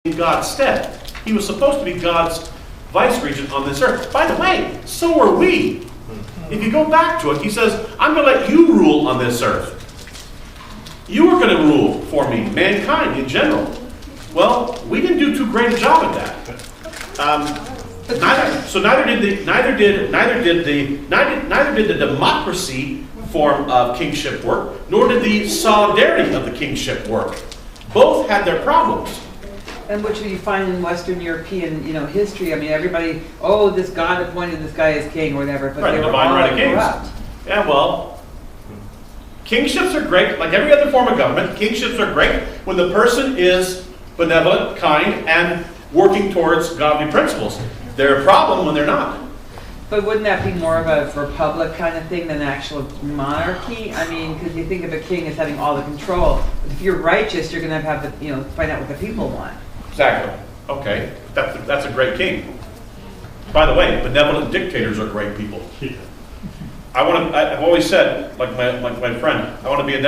in God's stead. He was supposed to be God's vice-regent on this earth. By the way, so are we. If you go back to it, he says, I'm going to let you rule on this earth. You are going to rule for me, mankind in general. Well, we didn't do too great a job at that. Neither did the democracy form of kingship work, nor did the solidarity of the kingship work. Both had their problems. And which you find in Western European, history. I mean, everybody, this God appointed this guy as king or whatever, but right, they the were divine all right of kings. corrupt. Yeah, well, kingships are great, like every other form of government. Kingships are great when the person is benevolent, kind, and working towards godly principles. They're a problem when they're not. But wouldn't that be more of a republic kind of thing than an actual monarchy? I mean, because you think of a king as having all the control. But if you're righteous, you're going to have to, find out what the people want. Exactly. Okay, that's a great king. By the way, benevolent dictators are great people. I've always said, like my friend, I want to be a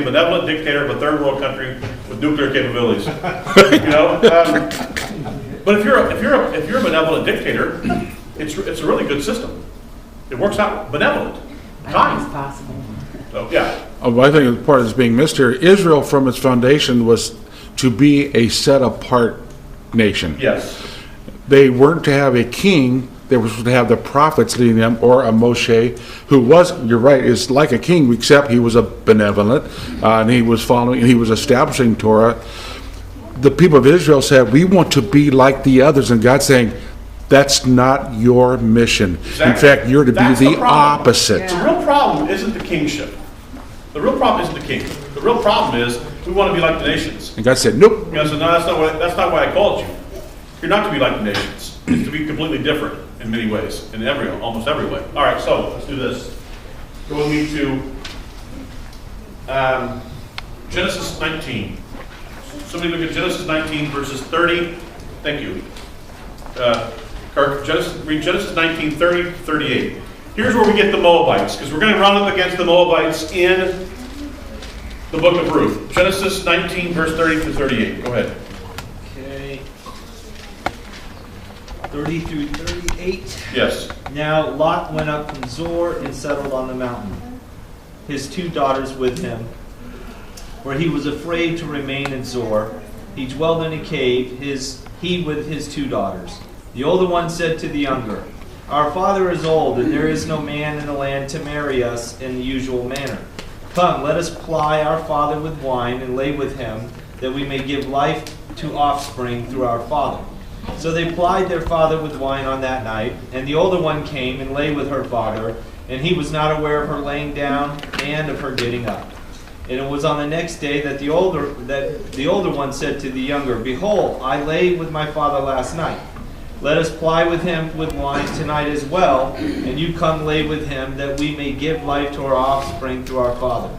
benevolent dictator of a third world country with nuclear capabilities. But if you're a benevolent dictator, it's a really good system. It works out benevolent, kind. It's possible. So yeah. I think the part that's being missed here, Israel from its foundation was to be a set-apart nation. Yes. They weren't to have a king. They were supposed to have the prophets leading them, or a Moshe, who was, you're right, is like a king, except he was a benevolent, and he was establishing Torah. The people of Israel said, we want to be like the others, and God's saying, that's not your mission. Exactly. In fact, you're to That's be the problem. opposite. Yeah. The real problem isn't the kingship. The real problem isn't the king. The real problem is we want to be like the nations. And God said, nope. God said, no, that's not why I called you. You're not to be like the nations. It's to be completely different in many ways, in almost every way. All right, so let's do this. Go with me to Genesis 19. Somebody look at Genesis 19, verses 30. Thank you. Kirk, read Genesis 19, 30 to 38. Here's where we get the Moabites, because we're going to run up against the Moabites in the book of Ruth. Genesis 19, verse 30 to 38. Go ahead. Okay. 30 through 38. Yes. Now Lot went up from Zor and settled on the mountain, his 2 daughters with him, where he was afraid to remain in Zor. He dwelled in a cave, he with his 2 daughters. The older one said to the younger, our father is old, and there is no man in the land to marry us in the usual manner. Come, let us ply our father with wine and lay with him, that we may give life to offspring through our father. So they plied their father with wine on that night, and the older one came and lay with her father, and he was not aware of her laying down and of her getting up. And it was on the next day that the older one said to the younger, behold, I lay with my father last night. Let us ply with him with wine tonight as well, and you come lay with him, that we may give life to our offspring through our father.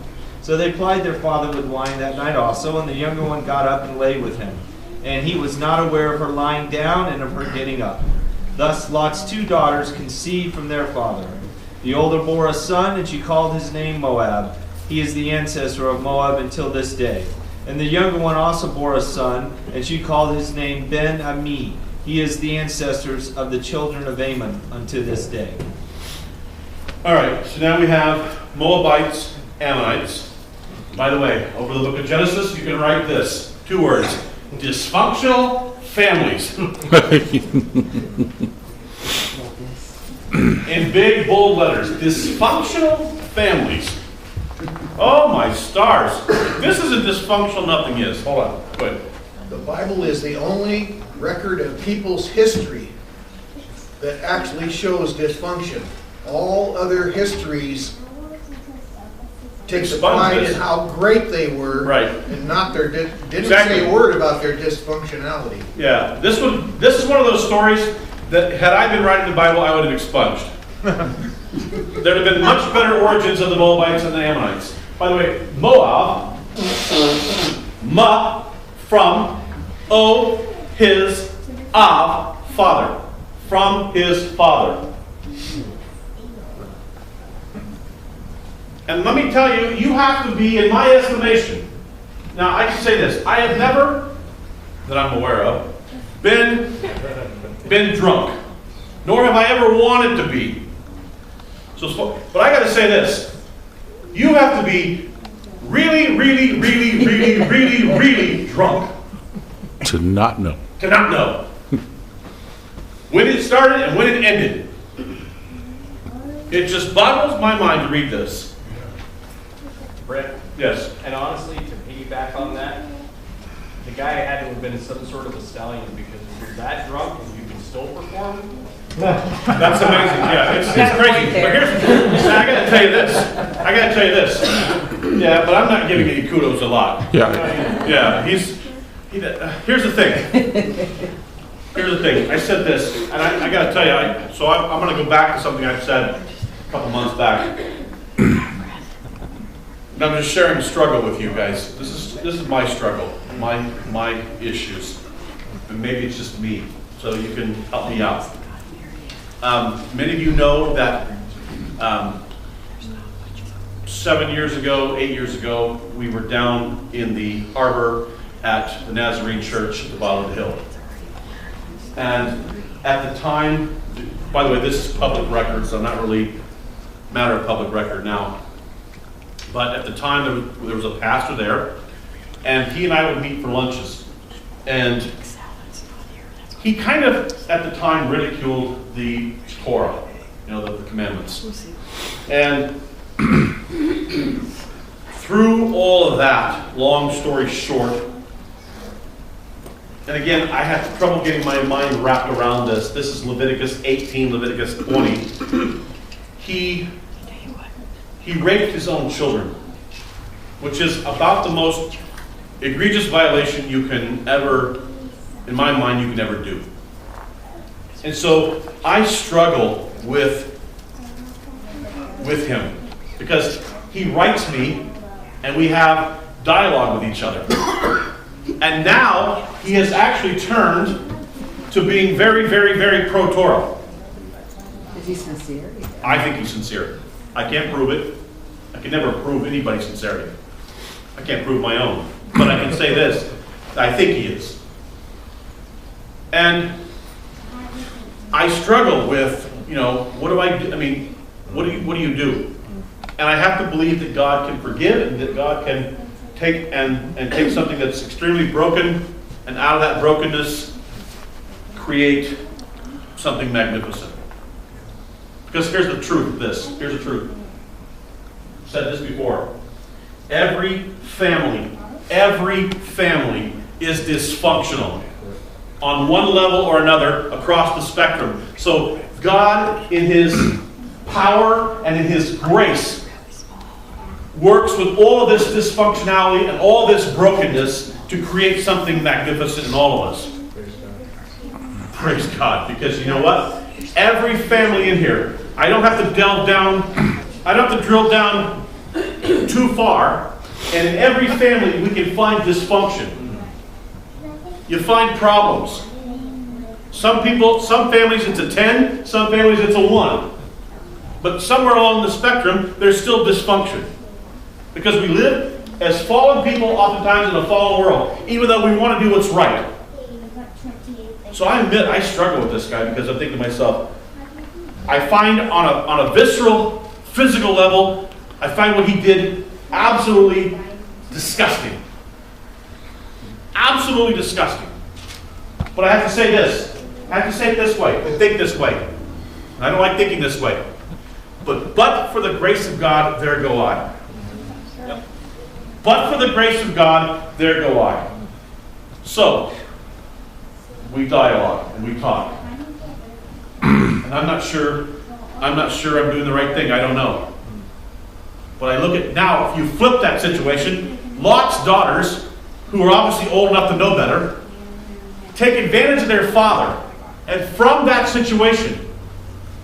So they plied their father with wine that night also, and the younger one got up and lay with him. And he was not aware of her lying down and of her getting up. Thus Lot's 2 daughters conceived from their father. The older bore a son, and she called his name Moab. He is the ancestor of Moab until this day. And the younger one also bore a son, and she called his name Ben-Ami. He is the ancestors of the children of Ammon unto this day. All right, so now we have Moabites, Ammonites. By the way, over the book of Genesis, you can write this. 2 words. Dysfunctional families. In big, bold letters. Dysfunctional families. Oh, my stars. This isn't dysfunctional, nothing is. Hold on. Go ahead. The Bible is the only record of people's history that actually shows dysfunction. All other histories take the pride in how great they were, right, and not their didn't exactly. say a word about their dysfunctionality. Yeah, this is one of those stories that had I been writing the Bible, I would have expunged. There'd have been much better origins of the Moabites and the Ammonites. By the way, Moab, Ma, from, O, his, Av, father. From his father. And let me tell you, you have to be, in my estimation, now I can say this, I have never that I'm aware of, been drunk, nor have I ever wanted to be. But I got to say this. You have to be really, really, really, really, really, really drunk To not know. to not know when it started and when it ended. It just boggles my mind to read this. Brent, Yes. and honestly, to piggyback on that, the guy had to have been some sort of a stallion, because if you're that drunk and you can still perform, That's amazing. Yeah, it's Got a crazy. point But there. I got to tell you this. Yeah, but I'm not giving any kudos a lot. Yeah. Yeah, here's the thing. Here's the thing. I said this, and I got to tell you, I'm going to go back to something I said a couple months back. And I'm just sharing a struggle with you guys. This is my struggle, my issues. And maybe it's just me, so you can help me out. Many of you know that 7 years ago, 8 years ago, we were down in the harbor at the Nazarene Church at the bottom of the hill. And at the time, by the way, this is public record, so not really a matter of public record now. But at the time, there was a pastor there, and he and I would meet for lunches. And he kind of, at the time, ridiculed the Torah, the commandments. And through all of that, long story short, and again, I had trouble getting my mind wrapped around this. This is Leviticus 18, Leviticus 20. He raped his own children, which is about the most egregious violation you can ever, in my mind, you can ever do. And so I struggle with him because he writes me and we have dialogue with each other. And now he has actually turned to being very, very, very pro-Torah. Is he sincere? I think he's sincere. I can't prove it. I can never prove anybody's sincerity. I can't prove my own. But I can say this. I think he is. And I struggle with, what do I do? I mean, what do you do? And I have to believe that God can forgive and that God can take and take something that's extremely broken and out of that brokenness create something magnificent. Because here's the truth of this. Here's the truth. I've said this before. Every family is dysfunctional on one level or another across the spectrum. So God, in His power and in His grace, works with all of this dysfunctionality and all this brokenness to create something magnificent in all of us. Praise God. Because you know what? Every family in here, I don't have to delve down, I don't have to drill down too far, and in every family we can find dysfunction. You find problems. Some families it's a 10, some families it's a 1. But somewhere along the spectrum, there's still dysfunction. Because we live as fallen people oftentimes in a fallen world, even though we want to do what's right. So I admit I struggle with this guy because I'm thinking to myself, I find on a visceral, physical level, I find what he did absolutely disgusting. Absolutely disgusting. But I have to say this. I have to say it this way and think this way. And I don't like thinking this way. But for the grace of God, there go I. But for the grace of God, there go I. So, we dialogue and we talk. And I'm not sure I'm doing the right thing. I don't know. But I look at now, if you flip that situation, Lot's daughters, who are obviously old enough to know better, take advantage of their father. And from that situation,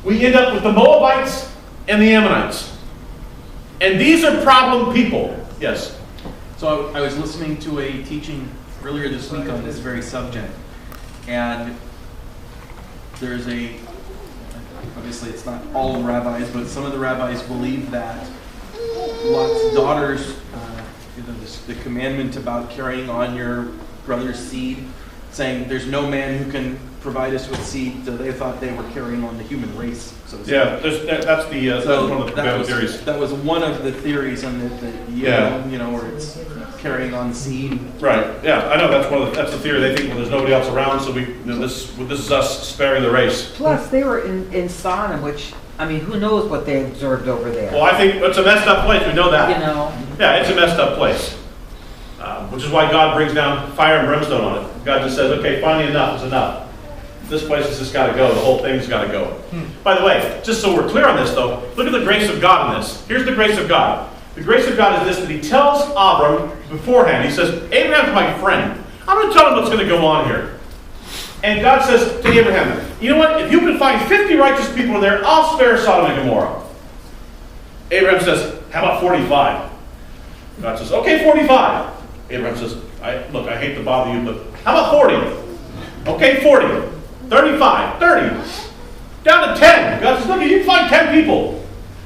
we end up with the Moabites and the Ammonites. And these are problem people. Yes. So I was listening to a teaching earlier this week on this very subject, and there's obviously it's not all rabbis, but some of the rabbis believe that Lot's daughters, the commandment about carrying on your brother's seed, saying there's no man who can provide us with seed, so they thought they were carrying on the human race. So to speak. Yeah, that's one of the prevailing theories. That was one of the theories on where it's carrying on seed. Right. Yeah, I know that's the theory. They think, well, there's nobody else around, so this is us sparing the race. Plus, they were in Sodom, which, I mean, who knows what they observed over there? Well, I think it's a messed up place. We know that. You know. Yeah, it's a messed up place. Which is why God brings down fire and brimstone on it. God just says, okay, finally enough is enough. This place has just got to go. The whole thing's got to go. By the way, just so we're clear on this, though, look at the grace of God in this. Here's the grace of God. The grace of God is this, that he tells Abram beforehand, he says, Abraham's my friend. I'm going to tell him what's going to go on here. And God says to Abraham, you know what? If you can find 50 righteous people there, I'll spare Sodom and Gomorrah. Abraham says, how about 45? God says, okay, 45. Abraham says, look, I hate to bother you, but how about 40? Okay, 40. 35, 30. Down to 10. God says, look, you can find 10 people.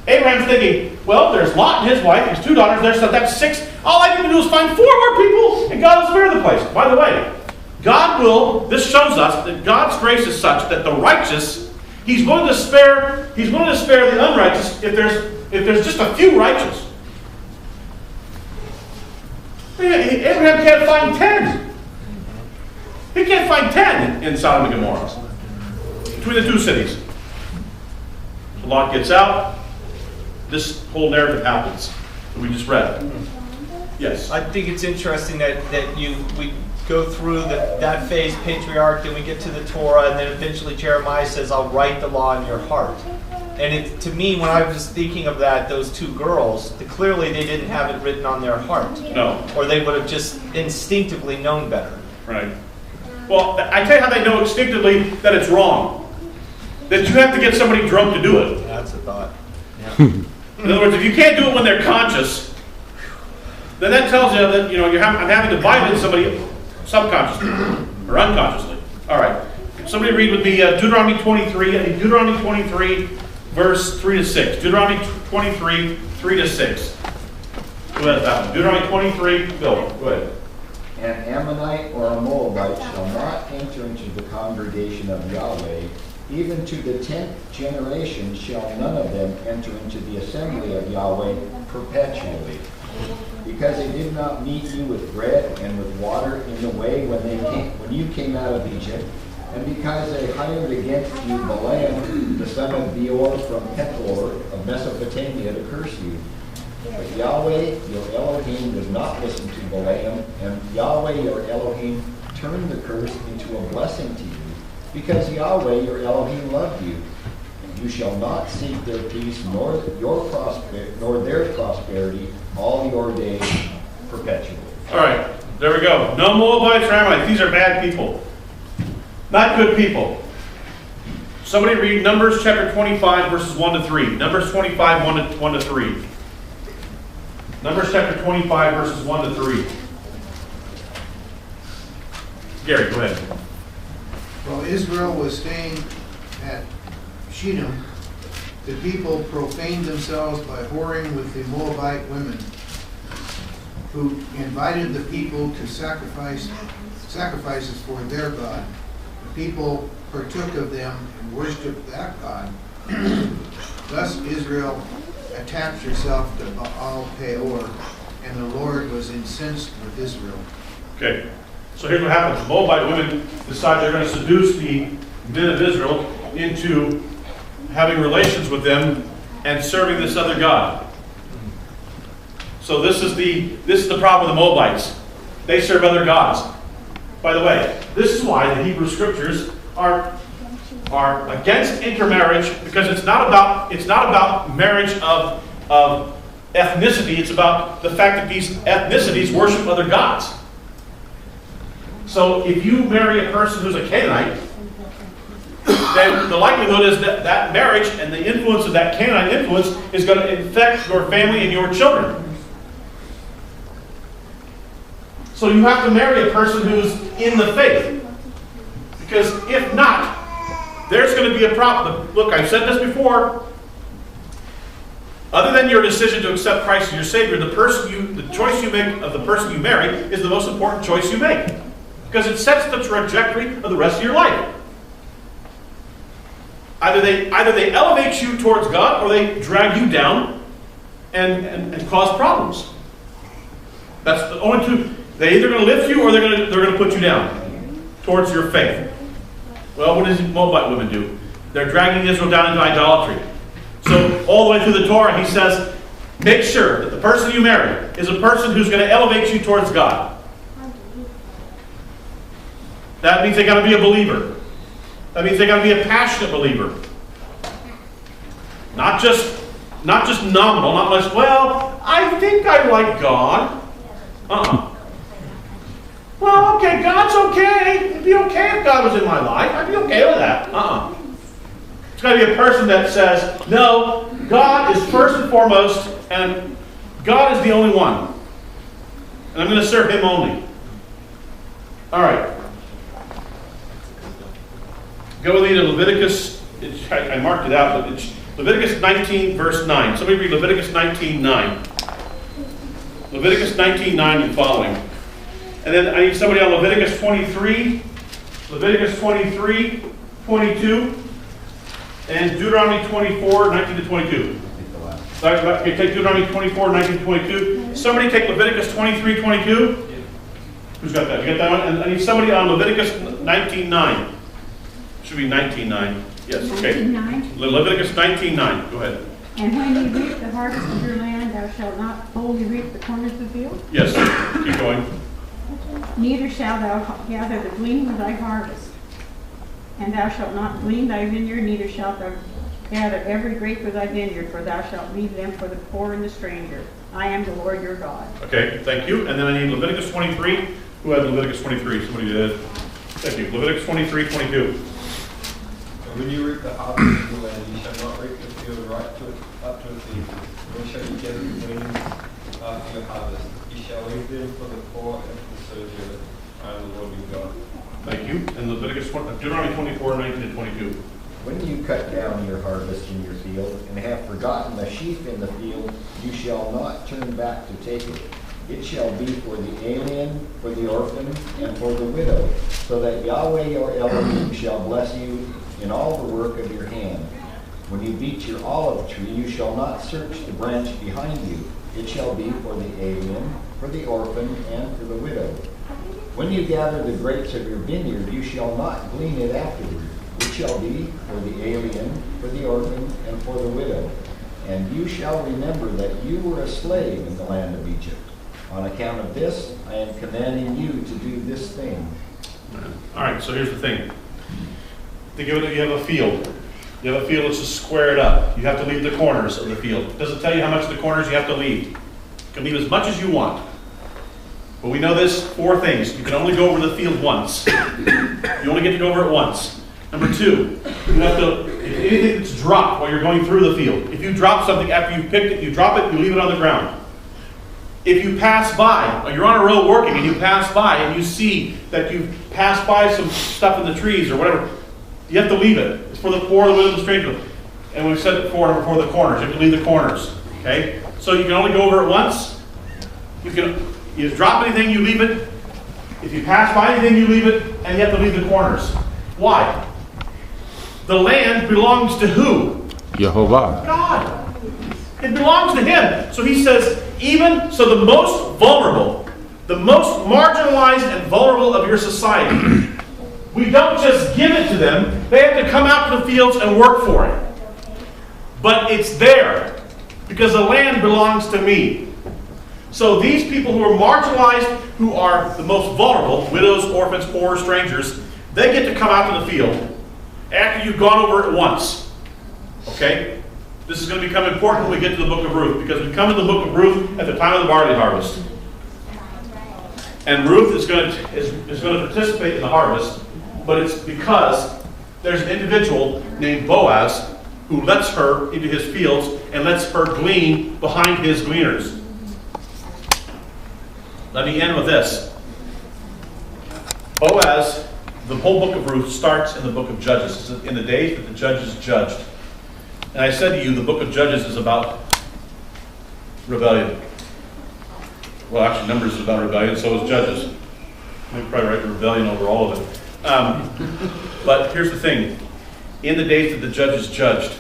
Abraham's thinking, well, there's Lot and his wife, his 2 daughters, so that's 6. All I need to do is find 4 more people, and God will spare the place. By the way, this shows us that God's grace is such that the righteous, he's willing to spare the unrighteous if there's just a few righteous. Abraham can't find 10. He can't find 10 in Sodom and Gomorrah. Between the 2 cities. So Lot gets out. This whole narrative happens that we just read. Yes? I think it's interesting that we go through that phase, patriarch, then we get to the Torah, and then eventually Jeremiah says, I'll write the law in your heart. And to me, when I was thinking of that, those 2 girls, clearly they didn't have it written on their heart. No. Or they would have just instinctively known better. Right. Well, I tell you how they know instinctively that it's wrong. That you have to get somebody drunk to do it. That's a thought. Yeah. In other words, if you can't do it when they're conscious, then that tells you that I'm having to violate somebody subconsciously or unconsciously. All right. Somebody read with me Deuteronomy 23. I think Deuteronomy 23, verse 3 to 6. Deuteronomy 23, 3 to 6. Go ahead, that one. Deuteronomy 23. Go ahead. An Ammonite or a Moabite shall not enter into the congregation of Yahweh. Even to the 10th generation shall none of them enter into the assembly of Yahweh perpetually. Because they did not meet you with bread and with water in the way when you came out of Egypt, and because they hired against you Balaam, the son of Beor from Pethor of Mesopotamia, to curse you. But Yahweh, your Elohim, does not listen to Balaam, and Yahweh, your Elohim, turned the curse into a blessing to you, because Yahweh, your Elohim, loved you. You shall not seek their peace, nor their prosperity, all your days perpetually. All right, there we go. No Moabites or Ammonites. These are bad people. Not good people. Somebody read Numbers chapter 25, verses 1 to 3. Numbers 25, 1 to 3. Numbers chapter 25, verses 1 to 3. Gary, go ahead. While Israel was staying at Shittim, the people profaned themselves by whoring with the Moabite women, who invited the people to sacrifices for their god. The people partook of them and worshipped that god. Thus Israel attached herself to Baal Peor, and the Lord was incensed with Israel. Okay, so here's what happens. The Moabite women decide they're going to seduce the men of Israel into having relations with them and serving this other god. So this is the problem with the Moabites. They serve other gods. By the way, this is why the Hebrew scriptures are against intermarriage, because it's not about marriage of ethnicity. It's about the fact that these ethnicities worship other gods. So if you marry a person who's a Canaanite, then the likelihood is that that marriage and the influence of that Canaanite influence is going to infect your family and your children. So you have to marry a person who's in the faith. Because if not, there's going to be a problem. Look, I've said this before. Other than your decision to accept Christ as your Savior, the choice you make of the person you marry is the most important choice you make. because it sets the trajectory of the rest of your life. Either they elevate you towards God, or they drag you down and cause problems. That's the only two. They're either going to lift you, or they're going to put you down towards your faith. Well, what does Moabite women do? They're dragging Israel down into idolatry. So all the way through the Torah, he says, make sure that the person you marry is a person who's going to elevate you towards God. That means they got to be a believer. That means they got to be a passionate believer. Not just nominal, not much, well, I think I like God. Well, okay, God's okay. It'd be okay if God was in my life. I'd be okay with that. It's got to be a person that says, no, God is first and foremost, and God is the only one. And I'm going to serve Him only. All right. Go with me to Leviticus. I marked it out, but it's Leviticus 19, verse 9. Somebody read Leviticus 19:9. Leviticus 19:9 and following. And then I need somebody on Leviticus 23. Leviticus 23, 22. And Deuteronomy 24, 19 to 22. Okay, take Deuteronomy 24, 19 to 22. Somebody take Leviticus 23, 22. Who's got that? You got that one? And I need somebody on Leviticus 19:9. Should be 19:9. Yes, okay. 19:9. Leviticus 19:9. Go ahead. And when you reap the harvest of your land, thou shalt not wholly reap the corners of the field. Yes, keep going. Neither shalt thou gather the gleaning of thy harvest. And thou shalt not glean thy vineyard, neither shalt thou gather every grape of thy vineyard, for thou shalt leave them for the poor and the stranger. I am the Lord your God. Okay, thank you. And then I need Leviticus 23. Who had Leviticus 23? Somebody did. Thank you. Leviticus 23, 22. When you reap the harvest of the land, you shall not reap the field right up to its end. When shall you gather the gleanings after your harvest? You shall leave them for the poor and for the sojourner. I am the Lord your God. Thank you. And Deuteronomy 24, 19 to 22. When you cut down your harvest in your field, and have forgotten the sheaf in the field, you shall not turn back to take it. It shall be for the alien, for the orphan, and for the widow, so that Yahweh your Elohim shall bless you in all the work of your hand. When you beat your olive tree, you shall not search the branch behind you. It shall be for the alien, for the orphan, and for the widow. When you gather the grapes of your vineyard, you shall not glean it afterward. It shall be for the alien, for the orphan, and for the widow. And you shall remember that you were a slave in the land of Egypt. On account of this, I am commanding you to do this thing. All right, so here's the thing. Think of it, you have a field. You have a field that's just squared up. You have to leave the corners of the field. It doesn't tell you how much of the corners you have to leave. You can leave as much as you want. But we know this, 4 things. You can only go over the field once. You only get to go over it once. Number 2, you have to, if anything that's dropped while you're going through the field, if you drop something after you've picked it, you drop it, you leave it on the ground. If you pass by, or you're on a road working and you pass by and you see that you've passed by some stuff in the trees or whatever, you have to leave it. It's for the poor, the widow, the stranger. And we've said it before the corners. You have to leave the corners. Okay? So you can only go over it once. You drop anything, you leave it. If you pass by anything, you leave it, and you have to leave the corners. Why? The land belongs to who? Jehovah. God. It belongs to Him. So He says, even so the most vulnerable, the most marginalized and vulnerable of your society, we don't just give it to them. They have to come out to the fields and work for it. But it's there because the land belongs to me. So these people who are marginalized, who are the most vulnerable, widows, orphans, poor, strangers, they get to come out to the field after you've gone over it once. Okay? This is going to become important when we get to the book of Ruth, because we come to the book of Ruth at the time of the barley harvest. And Ruth is going to participate in the harvest, but it's because there's an individual named Boaz who lets her into his fields and lets her glean behind his gleaners. Let me end with this. Boaz, the whole book of Ruth starts in the book of Judges, in the days that the judges judged. And I said to you, the book of Judges is about rebellion. Well, actually, Numbers is about rebellion, so is Judges. They probably write rebellion over all of it. But here's the thing. In the days that the judges judged,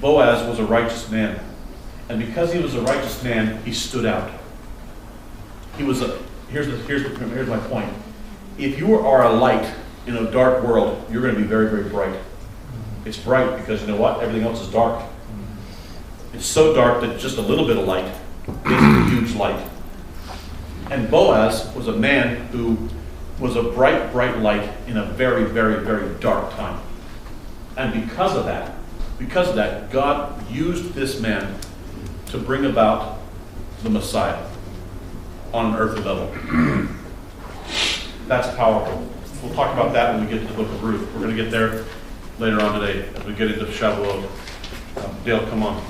Boaz was a righteous man. And because he was a righteous man, he stood out. He was a, here's my point. If you are a light in a dark world, you're going to be very, very bright. It's bright because you know what? Everything else is dark. It's so dark that just a little bit of light is a huge light. And Boaz was a man who was a bright, bright light in a very, very, very dark time. And because of that, God used this man to bring about the Messiah on an earthly level. That's powerful. We'll talk about that when we get to the book of Ruth. We're going to get there later on today as we get into Shavuot. Dale, come on.